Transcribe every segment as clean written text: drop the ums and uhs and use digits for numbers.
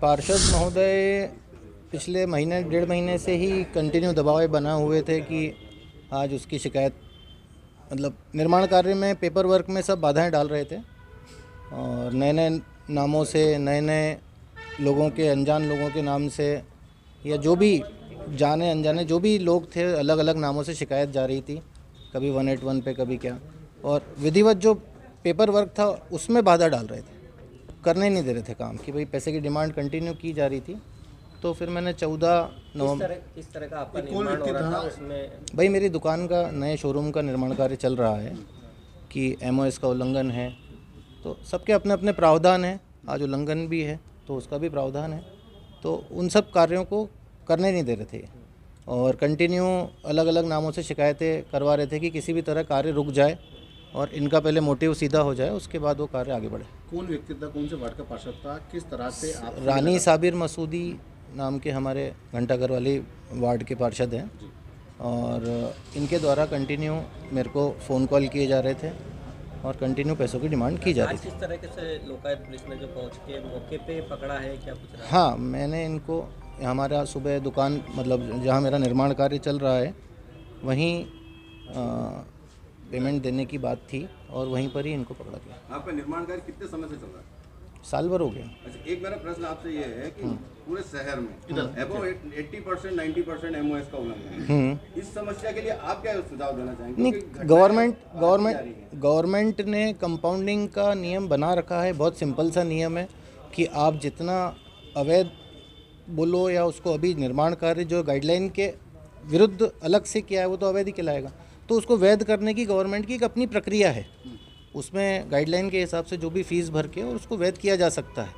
पार्षद महोदय पिछले महीने 1.5 महीने से ही कंटिन्यू दबाव बना हुए थे कि आज उसकी शिकायत, मतलब निर्माण कार्य में, पेपर वर्क में सब बाधाएं डाल रहे थे और नए नए नामों से, नए नए लोगों के, अनजान लोगों के नाम से, या जो भी जाने अनजाने जो भी लोग थे, अलग अलग नामों से शिकायत जा रही थी, कभी 181 पे, कभी क्या, और विधिवत जो पेपर वर्क था उसमें बाधा डाल रहे थे, करने नहीं दे रहे थे काम, कि भाई पैसे की डिमांड कंटिन्यू की जा रही थी। तो फिर मैंने 14 नवंबर, किस तरह का आपका निर्माण हो रहा था उसमें? भाई मेरी दुकान का, नए शोरूम का निर्माण कार्य चल रहा है कि MOS का उल्लंघन है, तो सबके अपने अपने प्रावधान हैं, आज उल्लंघन भी है तो उसका भी प्रावधान है, तो उन सब कार्यों को करने नहीं दे रहे थे और कंटिन्यू अलग अलग नामों से शिकायतें करवा रहे थे कि किसी भी तरह कार्य रुक जाए और इनका पहले मोटिव सीधा हो जाए, उसके बाद वो कार्य आगे बढ़े। कौन व्यक्ति था, कौन से वार्ड का पार्षद था, किस तरह से आप? रानी साबिर मसूदी नाम के हमारे घंटाघर वाली वार्ड के पार्षद हैं और इनके द्वारा कंटिन्यू मेरे को फ़ोन कॉल किए जा रहे थे और कंटिन्यू पैसों की डिमांड की जा रही थी। किस तरह से लोकायुक्त पुलिस ने जो पहुंच के मौके पे पकड़ा है, क्या कुछ रहा? हाँ, मैंने इनको, हमारा सुबह दुकान, मतलब जहाँ मेरा निर्माण कार्य चल रहा है वहीं पेमेंट देने की बात थी और वहीं पर ही इनको पकड़ा गया। आपका निर्माण कार्य कितने समय से चल रहा है? साल भर हो गया। अच्छा, एक मेरा प्रश्न आपसे ये है कि पूरे शहर में अबव 80% 90% MOS का उल्लंघन है। इस समस्या के लिए आप क्या सुझाव देना चाहेंगे? नहीं, गवर्नमेंट ने कंपाउंडिंग का नियम बना रखा है, बहुत सिंपल सा नियम है कि आप जितना अवैध बोलो या उसको, अभी निर्माण कार्य जो गाइडलाइन के विरुद्ध अलग से किया है वो तो अवैध ही कहलाएगा, तो उसको वैध करने की गवर्नमेंट की एक अपनी प्रक्रिया है, उसमें गाइडलाइन के हिसाब से जो भी फीस भर के और उसको वैध किया जा सकता है,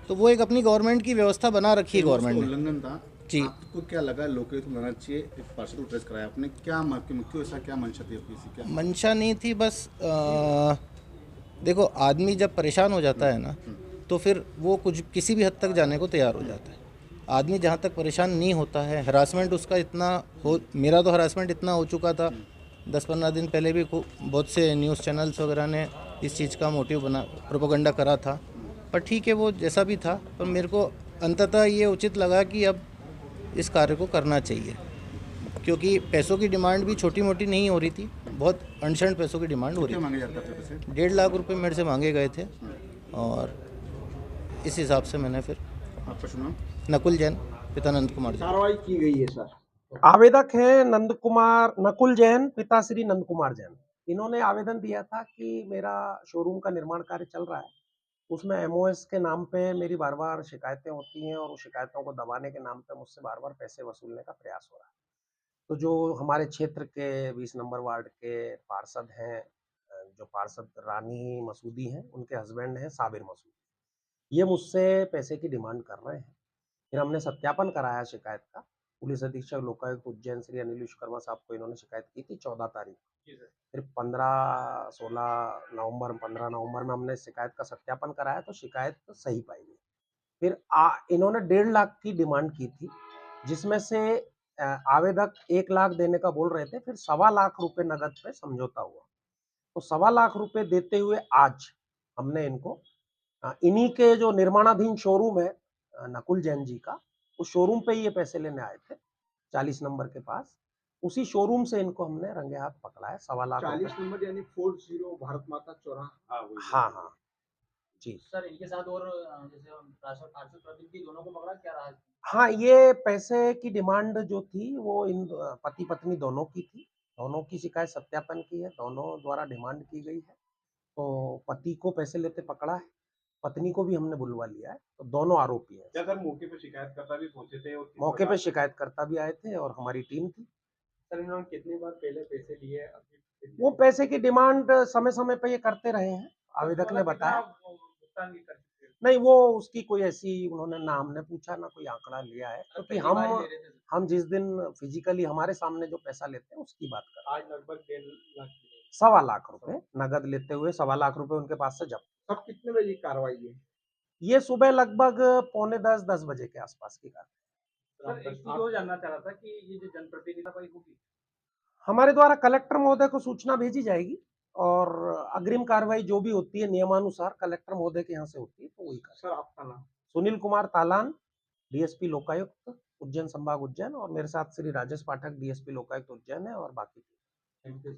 तो वो एक अपनी गवर्नमेंट की व्यवस्था बना रखी है गवर्नमेंट ने। उल्लंघन था जी। आपको क्या लगा लोकायुक्त लाना चाहिए, एक पार्षद को ट्रेस कराया आपने, क्या क्यों ऐसा, क्या मंशा थी आपकी? क्या मंशा नहीं थी, बस देखो, आदमी जब परेशान हो जाता है ना तो फिर वो कुछ किसी भी हद तक जाने को तैयार हो जाता है। आदमी जहाँ तक परेशान नहीं होता है, हरासमेंट उसका इतना हो, मेरा तो हरासमेंट इतना हो चुका था, 10-15 दिन पहले भी बहुत से न्यूज़ चैनल्स वगैरह ने इस चीज़ का मोटिव बना, प्रोपेगेंडा करा था, पर ठीक है, वो जैसा भी था, पर मेरे को अंततः ये उचित लगा कि अब इस कार्य को करना चाहिए, क्योंकि पैसों की डिमांड भी छोटी मोटी नहीं हो रही थी, बहुत अनशर्ट पैसों की डिमांड हो रही मांगे जाता है पैसे? 1.5 लाख रुपये मेरे से मांगे गए थे और इस हिसाब से मैंने फिर। आपका सुनाम? नकुल जैन, पिता नंद कुमार जैन। कार्रवाई की गई है सर। आवेदक हैं नकुल जैन, पिता श्री नंद कुमार जैन। इन्होंने आवेदन दिया था कि मेरा शोरूम का निर्माण कार्य चल रहा है, उसमें MOS के नाम पे मेरी बार बार शिकायतें होती हैं और उस शिकायतों को दबाने के नाम पे मुझसे बार बार पैसे वसूलने का प्रयास हो रहा है। तो जो हमारे क्षेत्र के 20 नंबर वार्ड के पार्षद हैं, जो पार्षद रानी मसूदी हैं, उनके हस्बैंड हैं साबिर मसूदी, ये मुझसे पैसे की डिमांड कर रहे हैं। फिर हमने सत्यापन कराया शिकायत का। पुलिस अधीक्षक लोकायुक्त उज्जैन श्री अनिल विश्वकर्मा साहब को इन्होंने शिकायत की थी 14 तारीख। फिर 15 नवंबर में हमने शिकायत का सत्यापन कराया तो शिकायत तो सही पाई गई। फिर इन्होंने 1.5 लाख की डिमांड की थी, जिसमें से आवेदक 1 लाख देने का बोल रहे थे, फिर 1.25 लाख रुपए नगद पे समझौता हुआ। तो 1.25 लाख रुपए देते हुए आज हमने इनको इन्हीं के जो निर्माणाधीन शोरूम है नकुल जैन जी का, उस शोरूम पे ये पैसे लेने आए थे 40 नंबर के पास, उसी शोरूम से इनको हमने रंगे हाथ पकड़ा है। 1.25 लाख 40 नंबर यानी 40 भारत माता चौराहा। हाँ जी सर, इनके साथ और जैसे पार्षद प्रतिनिधि दोनों को पकड़ा, क्या रहा? हाँ, ये पैसे की डिमांड जो थी वो इन पति पत्नी दोनों की थी, दोनों की शिकायत सत्यापन की है, दोनों द्वारा डिमांड की गई है। तो पति को पैसे लेते पकड़ा है, पत्नी को भी हमने बुलवा लिया है, तो दोनों आरोपी हैं। क्या सर मौके पे शिकायतकर्ता भी पहुंचे थे? और मौके पे शिकायतकर्ता भी आए थे और हमारी टीम थी। सर, इन्होंने कितनी बार पहले पैसे लिए? वो पैसे की डिमांड समय समय पे ये करते रहे हैं, आवेदक ने बताया। भुगतान भी कर चुके हैं? नहीं, वो उसकी कोई ऐसी उन्होंने ना हमने पूछा ना कोई आंकड़ा लिया है, क्योंकि हम जिस दिन फिजिकली हमारे सामने जो पैसा लेते हैं उसकी बात कर रहे हैं। आज लगभग 1.5 लाख 1.25 लाख रुपए नगद लेते हुए 1.25 लाख रुपए उनके पास से जब्त। सब कितने बजे की कार्रवाई है? ये सुबह लगभग 9:45-10 बजे के आसपास की कार्रवाई। सर, एक चीज और जानना चाह रहा था कि ये जो जनप्रतिनिधि होगी, हमारे द्वारा कलेक्टर महोदय को सूचना भेजी जाएगी और अग्रिम कार्रवाई जो भी होती है नियमानुसार कलेक्टर महोदय के यहाँ से होती है, तो वही कर। सर आपका नाम? सुनील कुमार तालान, डीएसपी लोकायुक्त उज्जैन संभाग उज्जैन, और मेरे साथ श्री राजेश पाठक, डीएसपी लोकायुक्त उज्जैन है, और बाकी। Thank you.